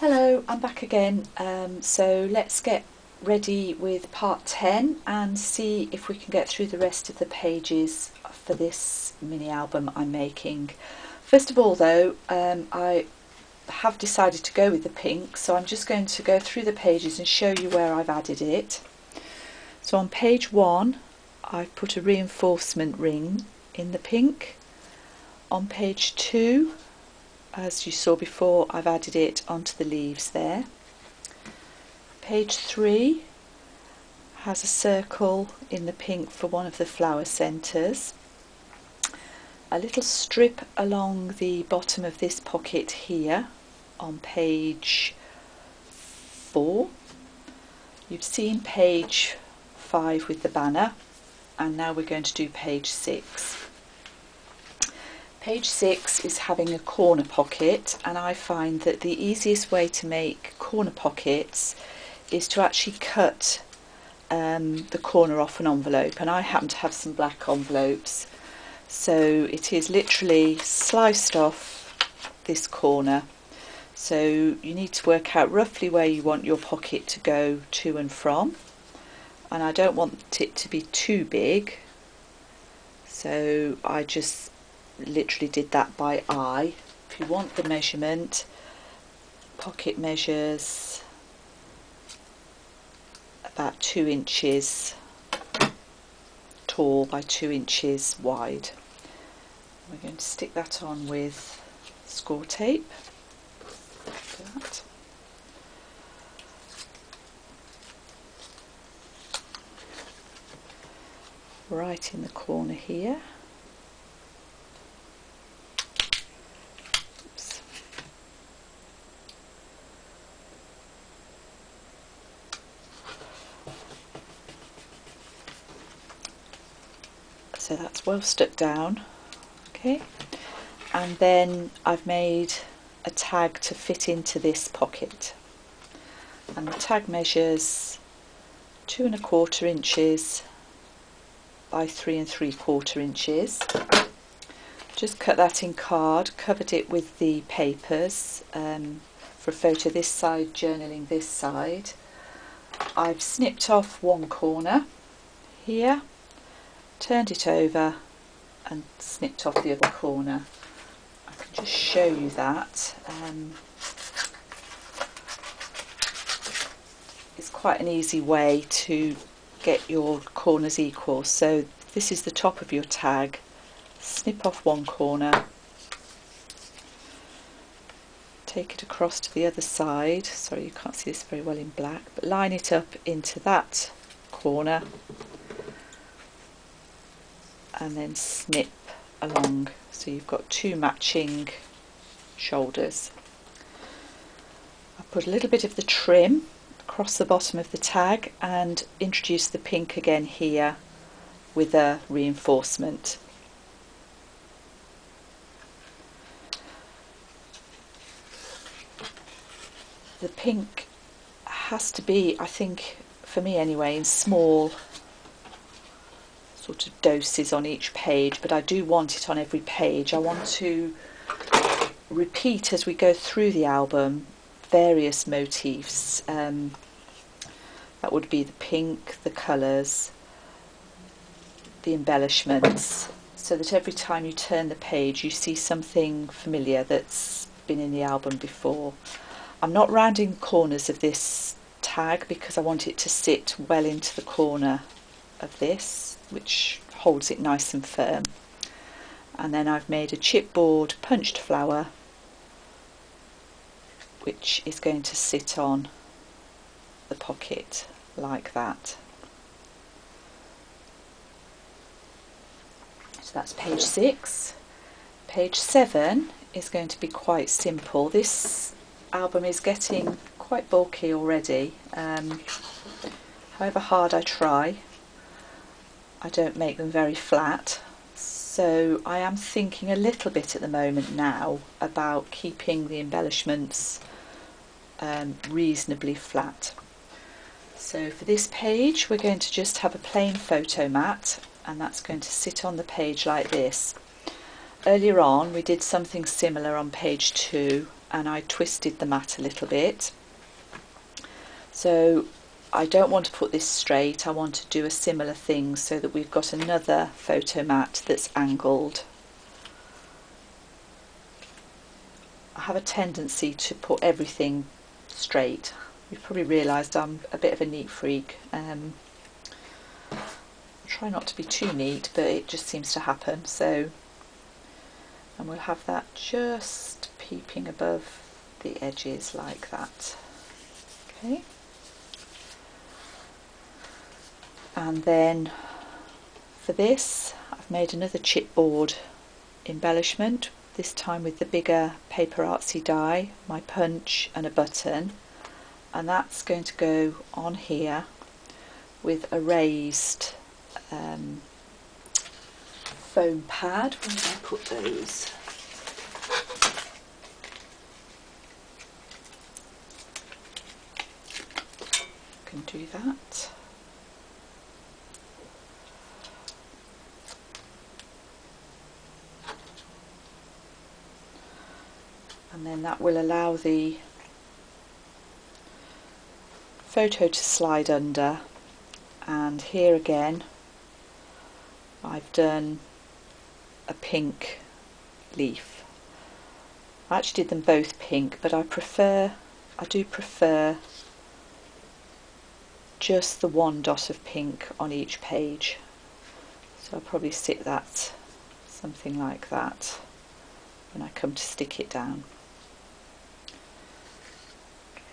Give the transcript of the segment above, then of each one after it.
Hello, I'm back again. So let's get ready with part 10 and see if we can get through the rest of the pages for this mini album I'm making. First of all though, I have decided to go with the pink, so I'm just going to go through the pages and show you where I've added it. So on page 1 I've put a reinforcement ring in the pink. On page 2, as you saw before, I've added it onto the leaves there. Page 3 has a circle in the pink for one of the flower centres. A little strip along the bottom of this pocket here on page 4. You've seen page 5 with the banner, and now we're going to do page 6. Page 6 is having a corner pocket, and I find that the easiest way to make corner pockets is to actually cut the corner off an envelope, and I happen to have some black envelopes, so it is literally sliced off this corner. So you need to work out roughly where you want your pocket to go to and from, and I don't want it to be too big, so I just literally did that by eye. If you want the measurement, pocket measures about 2 inches tall by 2 inches wide. We're going to stick that on with score tape. Like that. Right in the corner here. So that's well stuck down, okay, and then I've made a tag to fit into this pocket, and the tag measures 2 1/4 inches by 3 3/4 inches. Just cut that in card, covered it with the papers for a photo this side, journaling this side. I've snipped off one corner here, turned it over and snipped off the other corner. I can just show you that. It's quite an easy way to get your corners equal. So this is the top of your tag. Snip off one corner, take it across to the other side. Sorry, you can't see this very well in black, but line it up into that corner and then snip along, so you've got 2 matching shoulders. I put a little bit of the trim across the bottom of the tag and introduce the pink again here with a reinforcement. The pink has to be, I think, for me anyway, in small sort of doses on each page, but I do want it on every page. I want to repeat as we go through the album various motifs. That would be the pink, the colours, the embellishments, so that every time you turn the page you see something familiar that's been in the album before. I'm not rounding the corners of this tag because I want it to sit well into the corner of this, which holds it nice and firm. And then I've made a chipboard punched flower which is going to sit on the pocket like that. So that's page 6. Page 7 is going to be quite simple. This album is getting quite bulky already. However hard I try, I don't make them very flat, so I am thinking a little bit at the moment now about keeping the embellishments reasonably flat. So for this page we're going to just have a plain photo mat, and that's going to sit on the page like this. Earlier on we did something similar on page 2 and I twisted the mat a little bit. So I don't want to put this straight, I want to do a similar thing so that we've got another photo mat that's angled. I have a tendency to put everything straight. You've probably realised I'm a bit of a neat freak. I try not to be too neat, but it just seems to happen. So, and we'll have that just peeping above the edges like that. Okay. And then for this, I've made another chipboard embellishment, this time with the bigger Paper Artsy die, my punch and a button, and that's going to go on here with a raised foam pad. Where did I put those? Can do that. And then that will allow the photo to slide under. And here again I've done a pink leaf. I actually did them both pink, but I do prefer just the one dot of pink on each page. So I'll probably stick that something like that when I come to stick it down.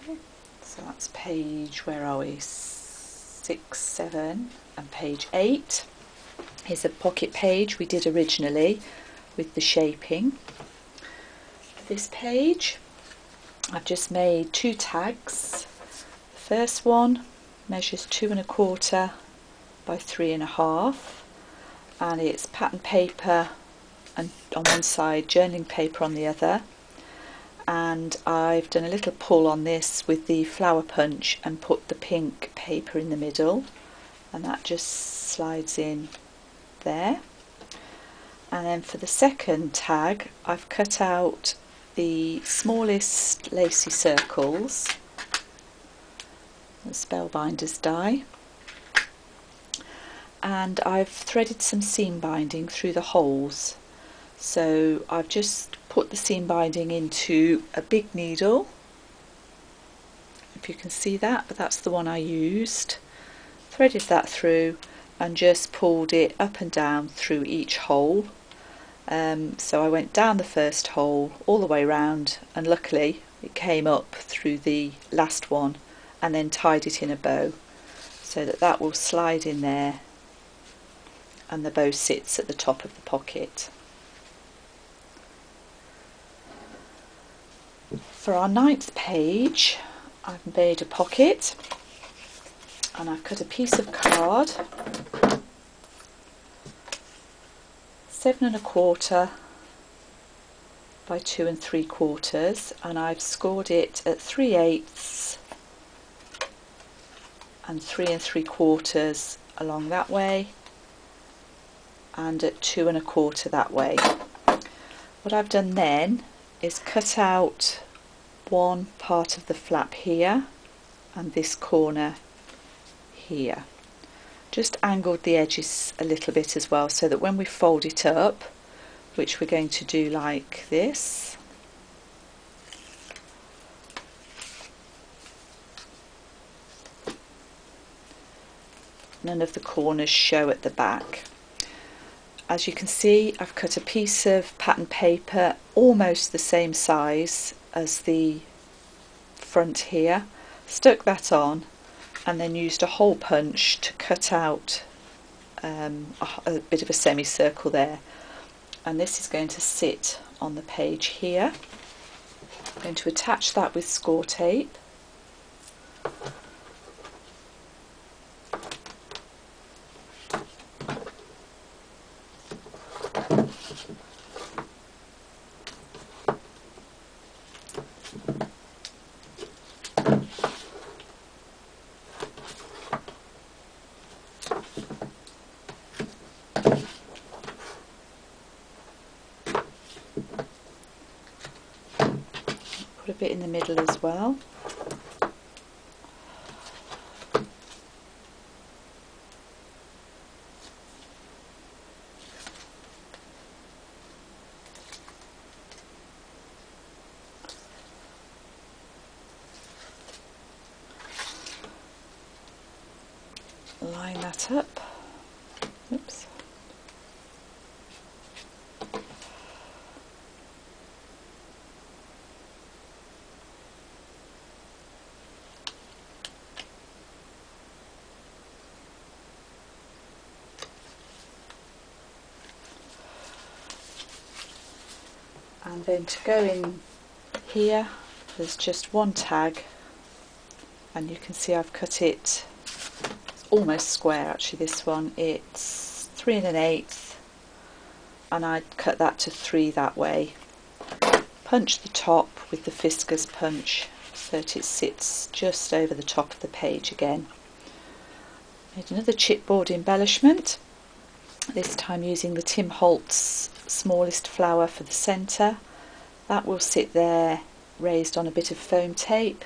Okay, so that's page, where are we? 6, 7 and page 8. Here's a pocket page we did originally with the shaping. This page I've just made 2 tags. The first one measures 2 1/4 by 3 1/2, and it's pattern paper and on one side, journaling paper on the other, and I've done a little pull on this with the flower punch and put the pink paper in the middle, and that just slides in there. And then for the second tag I've cut out the smallest lacy circles, the Spellbinders die, and I've threaded some seam binding through the holes. So I've just put the seam binding into a big needle, if you can see that, but that's the one I used. Threaded that through and just pulled it up and down through each hole. So I went down the first hole all the way round, and luckily it came up through the last one, and then tied it in a bow so that that will slide in there and the bow sits at the top of the pocket. For our 9th page I've made a pocket, and I've cut a piece of card 7 1/4 by 2 3/4, and I've scored it at 3/8 and 3 3/4 along that way, and at 2 1/4 that way. What I've done then is cut out one part of the flap here and this corner here. Just angled the edges a little bit as well, so that when we fold it up, which we're going to do like this, none of the corners show at the back. As you can see, I've cut a piece of pattern paper almost the same size as the front here, stuck that on, and then used a hole punch to cut out a bit of a semicircle there. And this is going to sit on the page here. I'm going to attach that with score tape. bit in the middle as well. Line that up. Oops. And then to go in here, there's just one tag, and you can see I've cut it almost square. Actually, this one, it's 3 1/8, and I'd cut that to 3 that way. Punch the top with the Fiskars punch so that it sits just over the top of the page again. Made another chipboard embellishment, this time using the Tim Holtz smallest flower for the centre. That will sit there raised on a bit of foam tape.